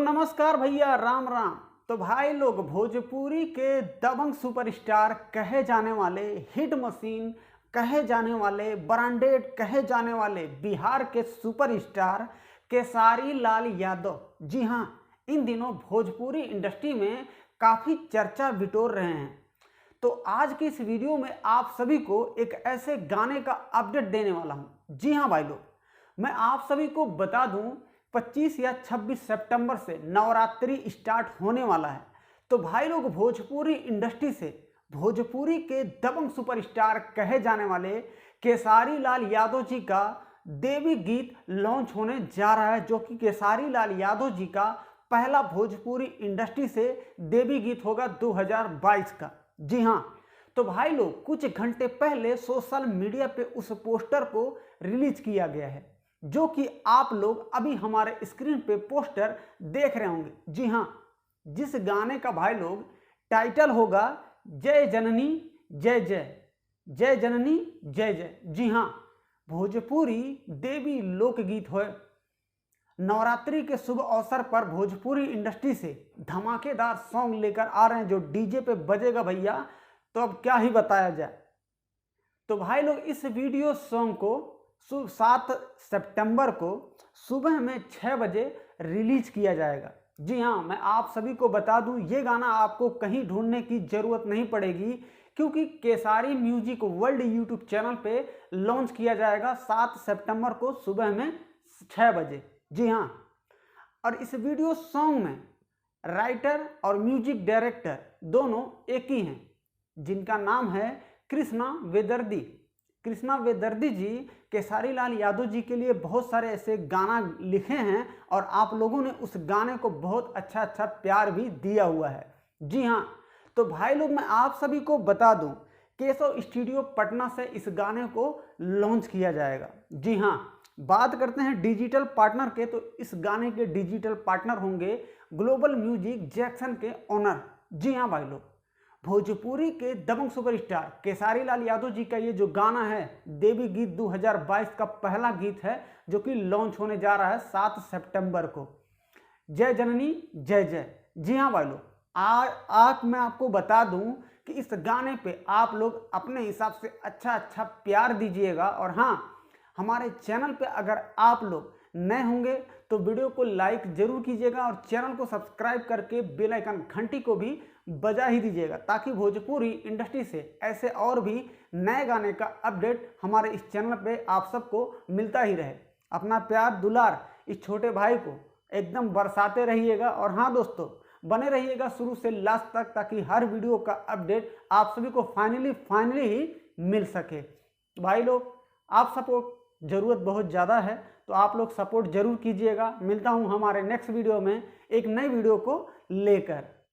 नमस्कार भैया, राम राम। तो भाई लोग, भोजपुरी के दबंग सुपरस्टार कहे जाने वाले, हिट मशीन कहे जाने वाले, ब्रांडेड कहे जाने वाले बिहार के सुपरस्टार केसारी लाल यादव, जी हाँ, इन दिनों भोजपुरी इंडस्ट्री में काफ़ी चर्चा बिटोर रहे हैं। तो आज की इस वीडियो में आप सभी को एक ऐसे गाने का अपडेट देने वाला हूँ। जी हाँ भाई लोग, मैं आप सभी को बता दूं 25 या 26 सितंबर से नवरात्रि स्टार्ट होने वाला है। तो भाई लोग, भोजपुरी इंडस्ट्री से भोजपुरी के दबंग सुपरस्टार कहे जाने वाले केसारी लाल यादव जी का देवी गीत लॉन्च होने जा रहा है, जो कि केसारी लाल यादव जी का पहला भोजपुरी इंडस्ट्री से देवी गीत होगा 2022 का। जी हाँ, तो भाई लोग, कुछ घंटे पहले सोशल मीडिया पे उस पोस्टर को रिलीज किया गया है, जो कि आप लोग अभी हमारे स्क्रीन पे पोस्टर देख रहे होंगे। जी हाँ, जिस गाने का भाई लोग टाइटल होगा जय जननी जय जय, जय जननी जय जय। जी हाँ, भोजपुरी देवी लोकगीत है। नवरात्रि के शुभ अवसर पर भोजपुरी इंडस्ट्री से धमाकेदार सॉन्ग लेकर आ रहे हैं, जो डीजे पे बजेगा भैया, तो अब क्या ही बताया जाए। तो भाई लोग, इस वीडियो सॉन्ग को 7 सितंबर को सुबह में 6 बजे रिलीज किया जाएगा। जी हाँ, मैं आप सभी को बता दूं, ये गाना आपको कहीं ढूंढने की ज़रूरत नहीं पड़ेगी, क्योंकि Khesari music world YouTube channel पे लॉन्च किया जाएगा 7 सितंबर को सुबह में 6 बजे। जी हाँ, और इस वीडियो सॉन्ग में राइटर और म्यूजिक डायरेक्टर दोनों एक ही हैं, जिनका नाम है कृष्णा वेदर्दी। कृष्णा वेदर्दी जी केसारी लाल यादव जी के लिए बहुत सारे ऐसे गाना लिखे हैं, और आप लोगों ने उस गाने को बहुत अच्छा प्यार भी दिया हुआ है। जी हाँ, तो भाई लोग, मैं आप सभी को बता दूं, केशव स्टूडियो पटना से इस गाने को लॉन्च किया जाएगा। जी हाँ, बात करते हैं डिजिटल पार्टनर के, तो इस गाने के डिजिटल पार्टनर होंगे ग्लोबल म्यूजिक जैक्सन के ओनर। जी हाँ भाई लोग, भोजपुरी के दबंग सुपरस्टार केसारी लाल यादव जी का ये जो गाना है देवी गीत 2022 का पहला गीत है, जो कि लॉन्च होने जा रहा है 7 सितंबर को। जय जननी जय जय। जी हाँ भाई लोग, आज मैं आपको बता दूं कि इस गाने पे आप लोग अपने हिसाब से अच्छा प्यार दीजिएगा। और हाँ, हमारे चैनल पे अगर आप लोग नए होंगे तो वीडियो को लाइक जरूर कीजिएगा, और चैनल को सब्सक्राइब करके बेल आइकन घंटी को भी बजा ही दीजिएगा, ताकि भोजपुरी इंडस्ट्री से ऐसे और भी नए गाने का अपडेट हमारे इस चैनल पे आप सबको मिलता ही रहे। अपना प्यार दुलार इस छोटे भाई को एकदम बरसाते रहिएगा। और हाँ दोस्तों, बने रहिएगा शुरू से लास्ट तक, ताकि हर वीडियो का अपडेट आप सभी को फाइनली ही मिल सके। भाई लोग, आप सपोर्ट ज़रूरत बहुत ज़्यादा है, तो आप लोग सपोर्ट जरूर कीजिएगा। मिलता हूँ हमारे नेक्स्ट वीडियो में एक नई वीडियो को लेकर।